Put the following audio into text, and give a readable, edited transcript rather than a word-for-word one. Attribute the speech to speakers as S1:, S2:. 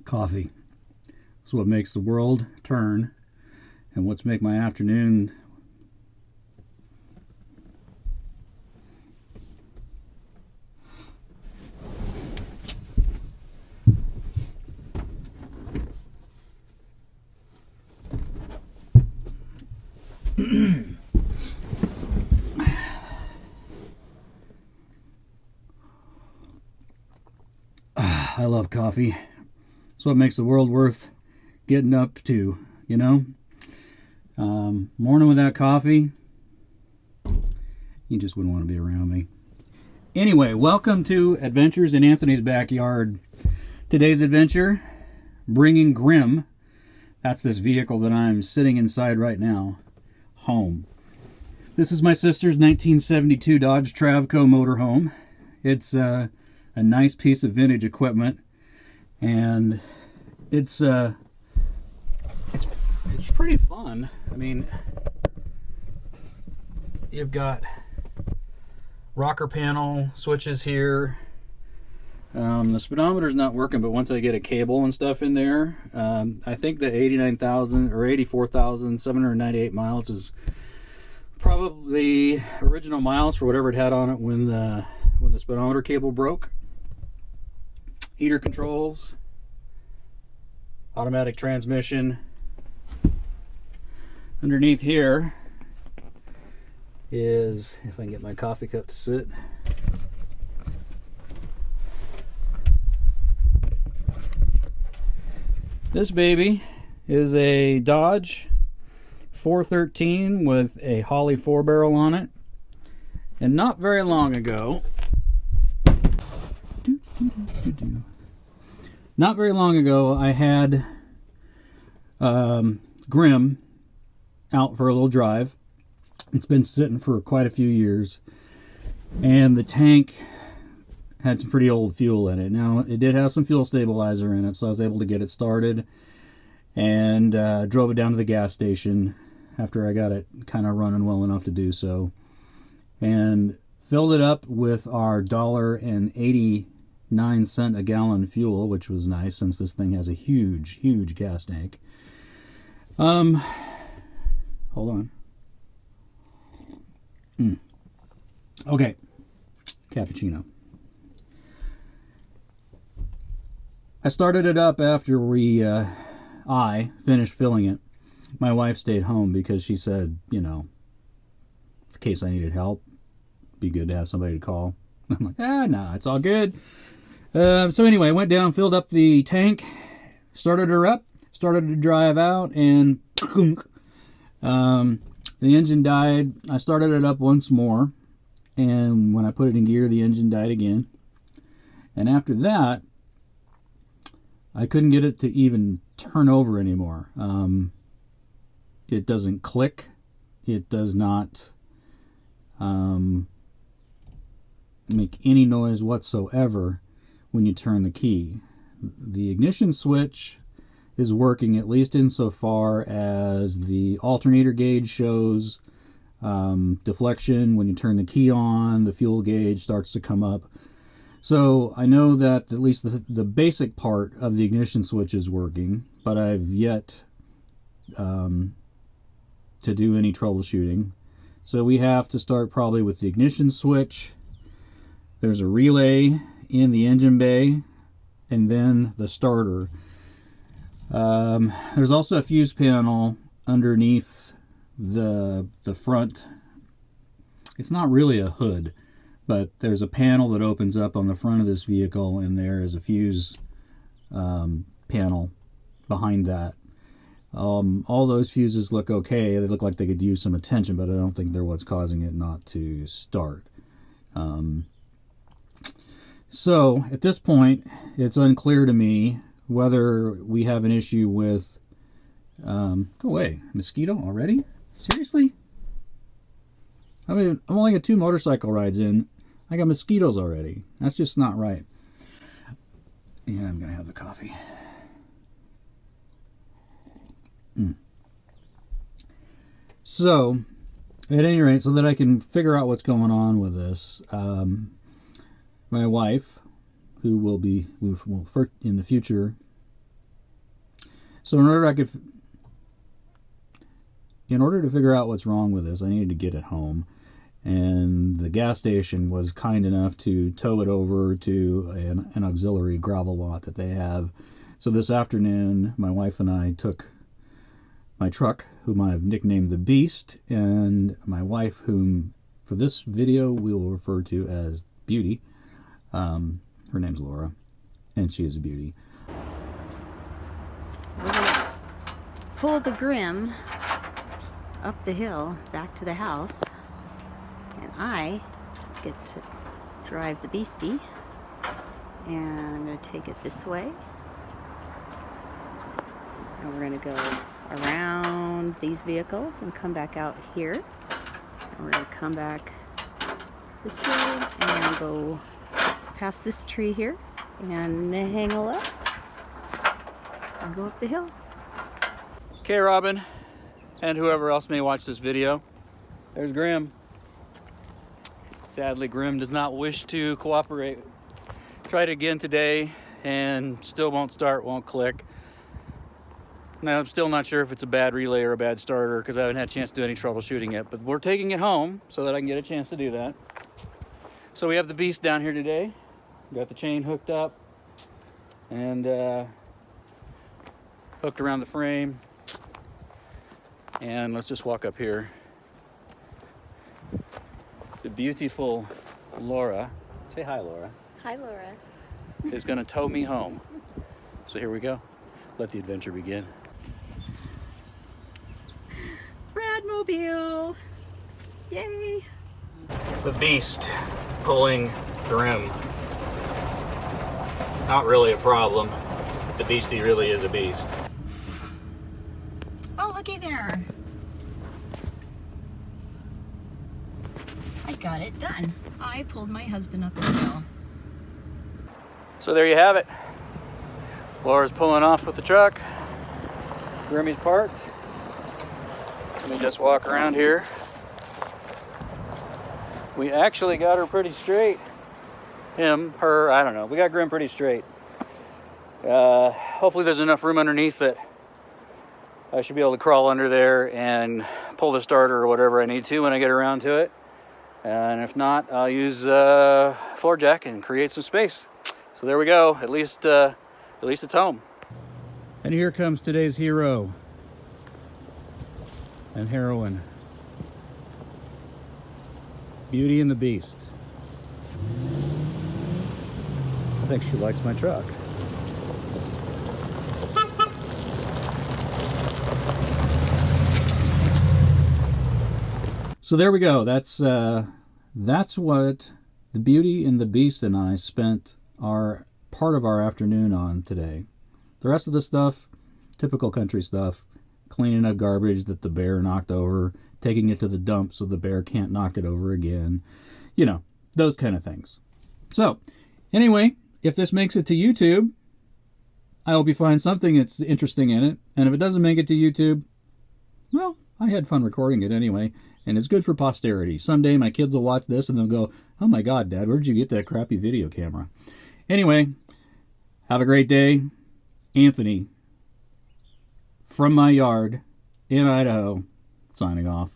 S1: Coffee is what makes the world turn, and what's make my afternoon I love coffee. It's what makes the world worth getting up to, you know? Morning without coffee, you just wouldn't want to be around me. Anyway, welcome to Adventures in Anthony's Backyard. Today's adventure, bringing Grim, that's this vehicle that I'm sitting inside right now, home. This is my sister's 1972 Dodge Travco motorhome. It's a nice piece of vintage equipment, and it's pretty fun. I mean, you've got rocker panel switches here. The speedometer's not working, but once I get a cable and stuff in there, I think the 89,000 or 84,798 miles is probably original miles for whatever it had on it when the speedometer cable broke. Heater controls, automatic transmission. Underneath here is, if I can get my coffee cup to sit, this baby is a Dodge 413 with a Holly 4-barrel on it. And not very long ago, I had Grim out for a little drive. It's been sitting for quite a few years, and the tank had some pretty old fuel in it. Now, it did have some fuel stabilizer in it, so I was able to get it started, and drove it down to the gas station after I got it kind of running well enough to do so, and filled it up with our $1.89 a gallon fuel, which was nice since this thing has a huge gas tank. Hold on. Okay, cappuccino. I started it up after I finished filling it. My wife stayed home because she said, you know, in case I needed help, it'd be good to have somebody to call. I'm like, no, it's all good. So anyway, I went down, filled up the tank, started her up, started to drive out, and the engine died. I started it up once more, and when I put it in gear, the engine died again. And after that, I couldn't get it to even turn over anymore. It doesn't click. It does not make any noise whatsoever when you turn the key. The ignition switch is working, at least insofar as the alternator gauge shows deflection. When you turn the key on, the fuel gauge starts to come up. So I know that at least the basic part of the ignition switch is working, but I've yet to do any troubleshooting. So we have to start probably with the ignition switch. There's a relay in the engine bay, and then the starter. There's also a fuse panel underneath the front. It's not really a hood, but there's a panel that opens up on the front of this vehicle, and there is a fuse panel behind that. All those fuses look okay. They look like they could use some attention, but I don't think they're what's causing it not to start. So at this point, it's unclear to me whether we have an issue with... go away. Mosquito already? Seriously? I mean, I'm only got 2 motorcycle rides in. I got mosquitoes already. That's just not right. Yeah, I'm going to have the coffee. So, at any rate, so that I can figure out what's going on with this, my wife, who will be in the future. So in order to figure out what's wrong with this, I needed to get it home. And the gas station was kind enough to tow it over to an auxiliary gravel lot that they have. So this afternoon, my wife and I took my truck, whom I've nicknamed the Beast, and my wife, whom for this video we will refer to as Beauty. Her name's Laura, and she is a beauty.
S2: We're gonna pull the Grim up the hill back to the house, and I get to drive the Beastie, and I'm going to take it this way, and we're going to go around these vehicles and come back out here, and we're going to come back this way and go past this tree here and hang a left and go up the hill.
S1: Okay, Robin, and whoever else may watch this video, there's Grim. Sadly, Grim does not wish to cooperate. Tried again today and still won't start, won't click. Now, I'm still not sure if it's a bad relay or a bad starter because I haven't had a chance to do any troubleshooting yet, but we're taking it home so that I can get a chance to do that. So we have the Beast down here today. Got the chain hooked up and hooked around the frame. And let's just walk up here. The beautiful Laura, say hi, Laura.
S2: Hi, Laura.
S1: Is gonna tow me home. So here we go. Let the adventure begin.
S2: Bradmobile! Yay!
S1: The Beast pulling Grim. Not really a problem. The Beastie really is a beast.
S2: Oh, looky there. I got it done. I pulled my husband up the hill.
S1: So there you have it. Laura's pulling off with the truck. Grimmy's parked. Let me just walk around here. We actually got her pretty straight. Him, her, I don't know. We got Grim pretty straight. Hopefully there's enough room underneath that I should be able to crawl under there and pull the starter or whatever I need to when I get around to it. And if not, I'll use floor jack and create some space. So there we go. At least it's home. And here comes today's hero and heroine, Beauty and the Beast. I think she likes my truck. So there we go. That's what the Beauty and the Beast and I spent our part of our afternoon on today. The rest of the stuff, typical country stuff, cleaning up garbage that the bear knocked over, taking it to the dump so the bear can't knock it over again. You know, those kind of things. So, anyway, if this makes it to YouTube, I hope you find something that's interesting in it. And if it doesn't make it to YouTube, well, I had fun recording it anyway. And it's good for posterity. Someday my kids will watch this and they'll go, "Oh my God, Dad, where'd you get that crappy video camera?" Anyway, have a great day. Anthony, from my yard in Idaho, signing off.